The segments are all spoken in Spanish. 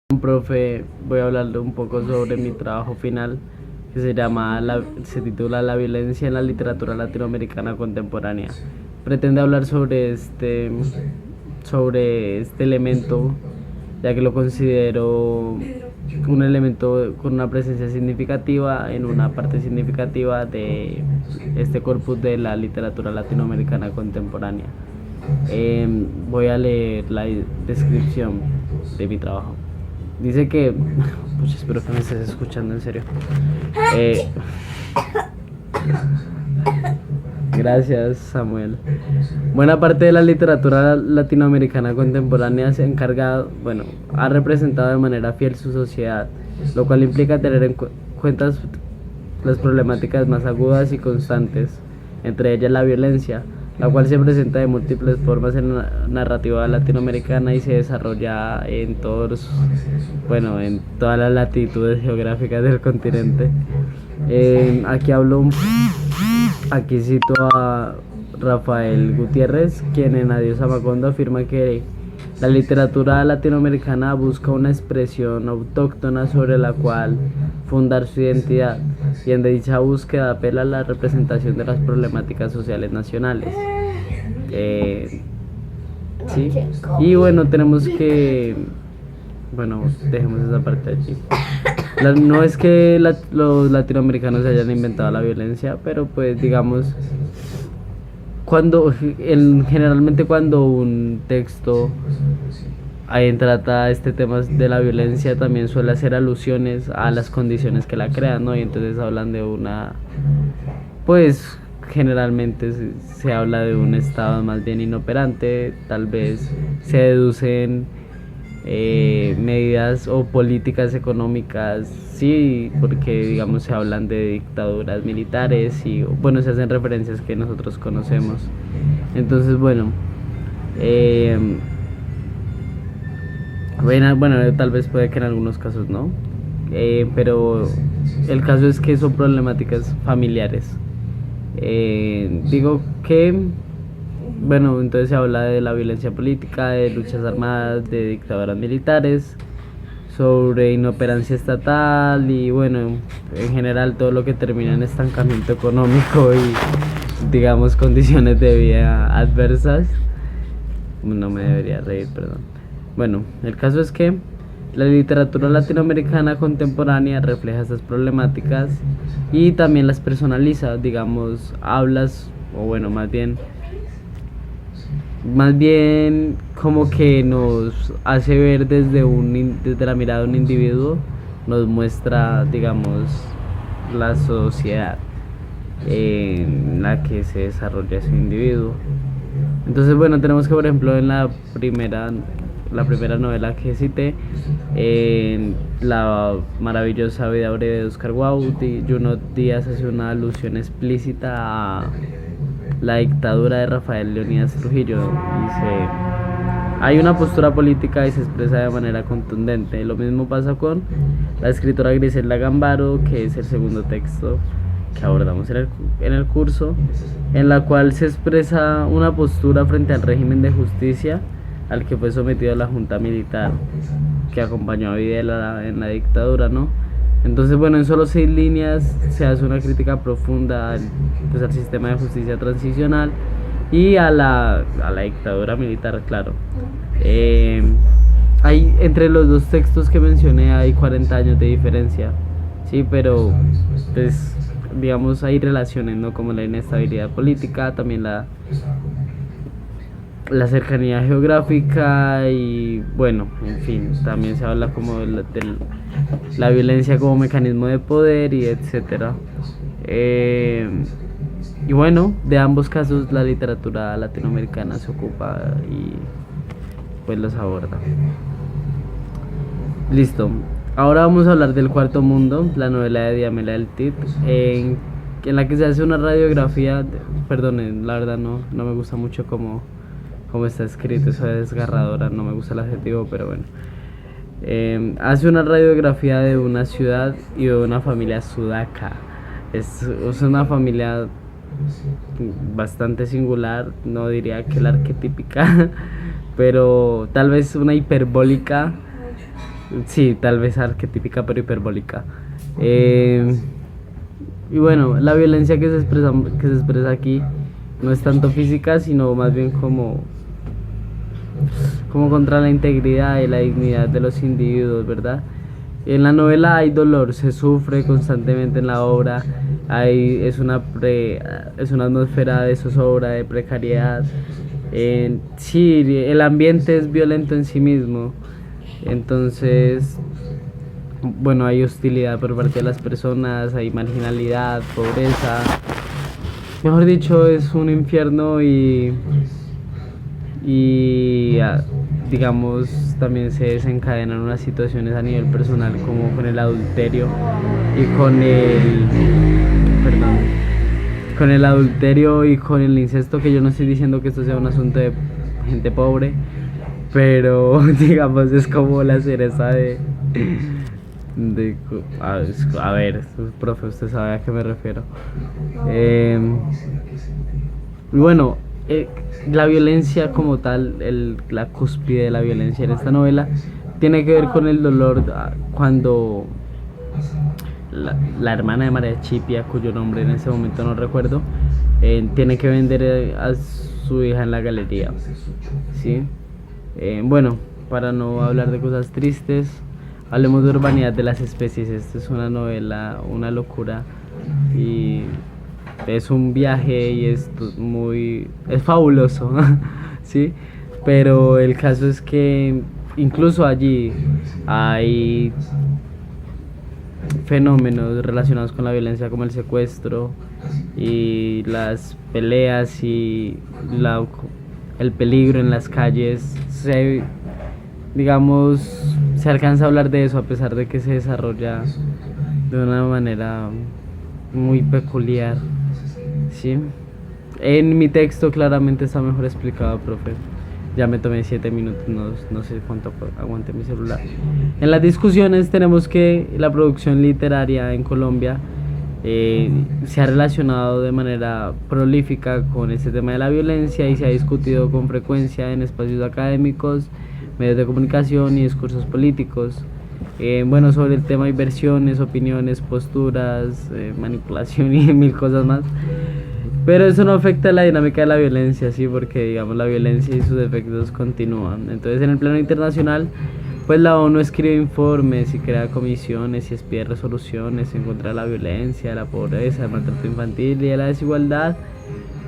Profe, voy a hablarle un poco sobre mi trabajo final que se titula La violencia en la literatura latinoamericana contemporánea. Pretende hablar sobre este elemento, ya que lo considero un elemento con una presencia significativa en una parte significativa de este corpus de la literatura latinoamericana contemporánea. Voy a leer la descripción de mi trabajo. Dice que, pues espero que me estés escuchando en serio. Eh, Gracias, Samuel. Buena parte de la literatura latinoamericana contemporánea se ha encargado, bueno, ha representado de manera fiel su sociedad, lo cual implica tener en cuenta las problemáticas más agudas y constantes, entre ellas la violencia, la cual se presenta de múltiples formas en la narrativa latinoamericana y se desarrolla en en todas las latitudes geográficas del continente. Aquí cito a Rafael Gutiérrez, quien en Adiós a Macondo afirma que la literatura latinoamericana busca una expresión autóctona sobre la cual fundar su identidad, y en dicha búsqueda apela a la representación de las problemáticas sociales nacionales. Sí, y bueno, dejemos esa parte allí. No es que los latinoamericanos hayan inventado la violencia, pero pues digamos, generalmente cuando un texto trata este tema de la violencia, también suele hacer alusiones a las condiciones que la crean, ¿no? Y entonces hablan de pues generalmente se habla de un estado más bien inoperante, tal vez se deducen medidas o políticas económicas, sí, porque digamos se hablan de dictaduras militares y bueno, se hacen referencias que nosotros conocemos. Entonces tal vez puede que en algunos casos no, pero el caso es que son problemáticas familiares. Entonces se habla de la violencia política, de luchas armadas, de dictaduras militares, sobre inoperancia estatal y bueno, en general todo lo que termina en estancamiento económico y digamos condiciones de vida adversas. No me debería reír, perdón. Bueno, el caso es que la literatura latinoamericana contemporánea refleja estas problemáticas y también las personaliza, digamos, más bien como que nos hace ver desde la mirada de un individuo, nos muestra, digamos, la sociedad en la que se desarrolla ese individuo. Entonces, bueno, tenemos que, por ejemplo, en la primera novela que cité, en La maravillosa vida breve de Oscar Wilde, Junot Díaz hace una alusión explícita a la dictadura de Rafael Leónidas Trujillo. Dice: hay una postura política y se expresa de manera contundente. Lo mismo pasa con la escritora Griselda Gambaro, que es el segundo texto que abordamos en el curso, en la cual se expresa una postura frente al régimen de justicia al que fue sometido la junta militar que acompañó a Videla en la dictadura, ¿no? Entonces, bueno, en solo 6 líneas se hace una crítica profunda al sistema de justicia transicional y a la dictadura militar, claro. Entre los dos textos que mencioné hay 40 años de diferencia, sí, pero pues digamos hay relaciones, ¿no? Como la inestabilidad política, también la cercanía geográfica y bueno, en fin, también se habla como de la violencia como mecanismo de poder y etcétera. Y bueno, de ambos casos la literatura latinoamericana se ocupa y pues los aborda. Listo. Ahora vamos a hablar del Cuarto Mundo, la novela de Diamela del Cid, en la que se hace una radiografía. Perdonen, la verdad no me gusta mucho como está escrito, eso es desgarradora, no me gusta el adjetivo, pero bueno. Hace una radiografía de una ciudad y de una familia sudaca. Es una familia bastante singular, no diría que la arquetípica, pero tal vez una hiperbólica Sí, tal vez arquetípica pero hiperbólica. Eh, y bueno, la violencia que se expresa aquí no es tanto física, sino más bien como contra la integridad y la dignidad de los individuos, ¿verdad? En la novela hay dolor, se sufre constantemente en la obra, es una atmósfera de zozobra, de precariedad. Sí, el ambiente es violento en sí mismo, entonces, bueno, hay hostilidad por parte de las personas, hay marginalidad, pobreza. Mejor dicho, es un infierno y digamos también se desencadenan unas situaciones a nivel personal como con el adulterio y perdón, con el adulterio y con el incesto, que yo no estoy diciendo que esto sea un asunto de gente pobre, pero digamos es como la cereza de a ver, profe, usted sabe a qué me refiero. eh, y bueno, la violencia como tal, la cúspide de la violencia en esta novela, tiene que ver con el dolor cuando la hermana de María Chipia, cuyo nombre en ese momento no recuerdo, tiene que vender a su hija en la galería. ¿Sí? Bueno, para no hablar de cosas tristes, hablemos de Urbanidad de las Especies. Esta es una novela, una locura, y es un viaje y es fabuloso. ¿Sí? Pero el caso es que incluso allí hay fenómenos relacionados con la violencia como el secuestro y las peleas y el peligro en las calles. Digamos, se alcanza a hablar de eso a pesar de que se desarrolla de una manera muy peculiar. ¿Sí? En mi texto claramente está mejor explicado, profe. Ya me tomé 7 minutos, no sé cuánto aguante mi celular. En las discusiones tenemos que la producción literaria en Colombia se ha relacionado de manera prolífica con este tema de la violencia y se ha discutido con frecuencia en espacios académicos, medios de comunicación y discursos políticos. Bueno, sobre el tema hay versiones, opiniones, posturas, manipulación y mil cosas más. Pero eso no afecta a la dinámica de la violencia, sí, porque digamos la violencia y sus efectos continúan. Entonces, en el plano internacional, pues la ONU escribe informes y crea comisiones y expide resoluciones en contra de la violencia, de la pobreza, del maltrato infantil y de la desigualdad,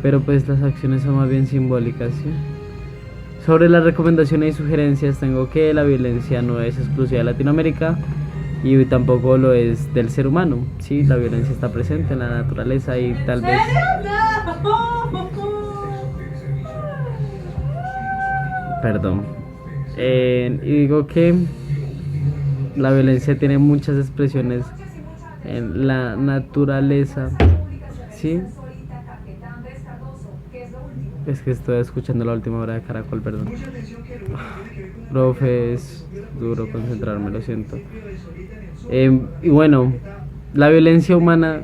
pero pues las acciones son más bien simbólicas, ¿sí? Sobre las recomendaciones y sugerencias tengo que la violencia no es exclusiva de Latinoamérica y tampoco lo es del ser humano, ¿sí? La violencia está presente en la naturaleza y tal vez... Perdón. Y digo que la violencia tiene muchas expresiones en la naturaleza, ¿sí? Es que estoy escuchando la última hora de Caracol, perdón. Profe, es duro concentrarme, lo siento. Y bueno, la violencia humana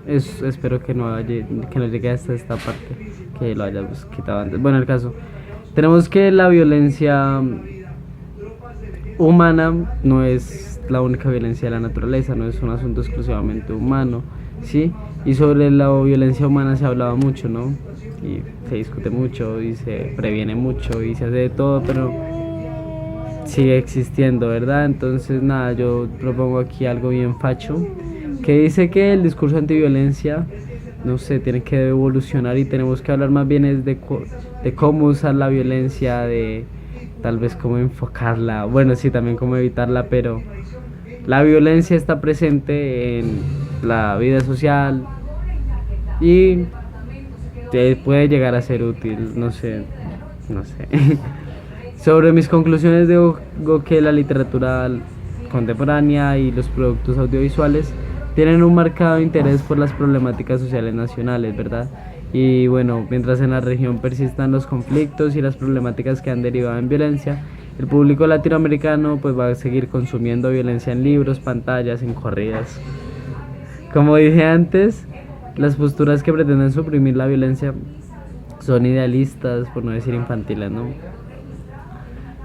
espero que no llegue hasta esta parte, que lo hayamos quitado antes. Bueno, el caso, tenemos que la violencia humana no es la única violencia de la naturaleza, no es un asunto exclusivamente humano, ¿sí? Y sobre la violencia humana se ha hablado mucho, ¿no? Y se discute mucho y se previene mucho y se hace de todo, pero sigue existiendo, ¿verdad? Entonces nada, yo propongo aquí algo bien facho, que dice que el discurso antiviolencia, no sé, tiene que evolucionar y tenemos que hablar más bien es de cómo usar la violencia, de tal vez cómo enfocarla, bueno, sí, también cómo evitarla, pero la violencia está presente en la vida social y puede llegar a ser útil, no sé. Sobre mis conclusiones digo que la literatura contemporánea y los productos audiovisuales tienen un marcado interés por las problemáticas sociales nacionales, ¿verdad? Y bueno, mientras en la región persistan los conflictos y las problemáticas que han derivado en violencia, el público latinoamericano pues va a seguir consumiendo violencia en libros, pantallas, en corridas. Como dije antes, las posturas que pretenden suprimir la violencia son idealistas, por no decir infantiles, ¿no?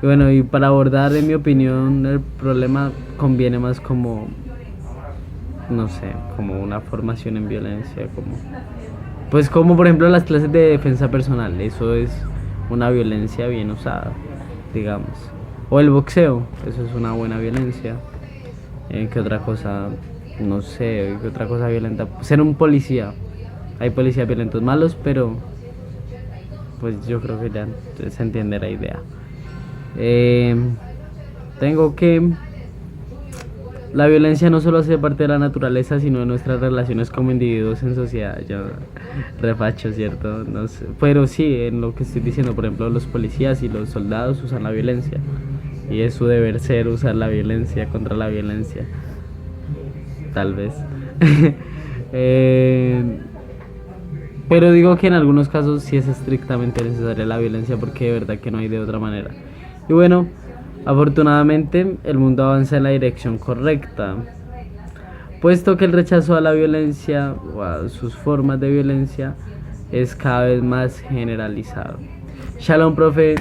Y bueno, y para abordar, en mi opinión, el problema conviene más como, no sé, como una formación en violencia, como, pues como por ejemplo las clases de defensa personal, eso es una violencia bien usada, digamos. O el boxeo, eso es una buena violencia. ¿Qué otra cosa? No sé, ¿qué otra cosa violenta? Ser un policía. Hay policías violentos malos, pero pues yo creo que ya se entiende la idea. Eh, tengo que... La violencia no solo hace parte de la naturaleza, sino de nuestras relaciones como individuos en sociedad. Yo refacho, ¿cierto? No sé. Pero sí, en lo que estoy diciendo, por ejemplo, los policías y los soldados usan la violencia. Y es su deber ser usar la violencia contra la violencia. Tal vez. eh, pero digo que en algunos casos sí es estrictamente necesaria la violencia porque de verdad que no hay de otra manera. Y bueno, afortunadamente el mundo avanza en la dirección correcta, puesto que el rechazo a la violencia o a sus formas de violencia es cada vez más generalizado. Shalom, profe.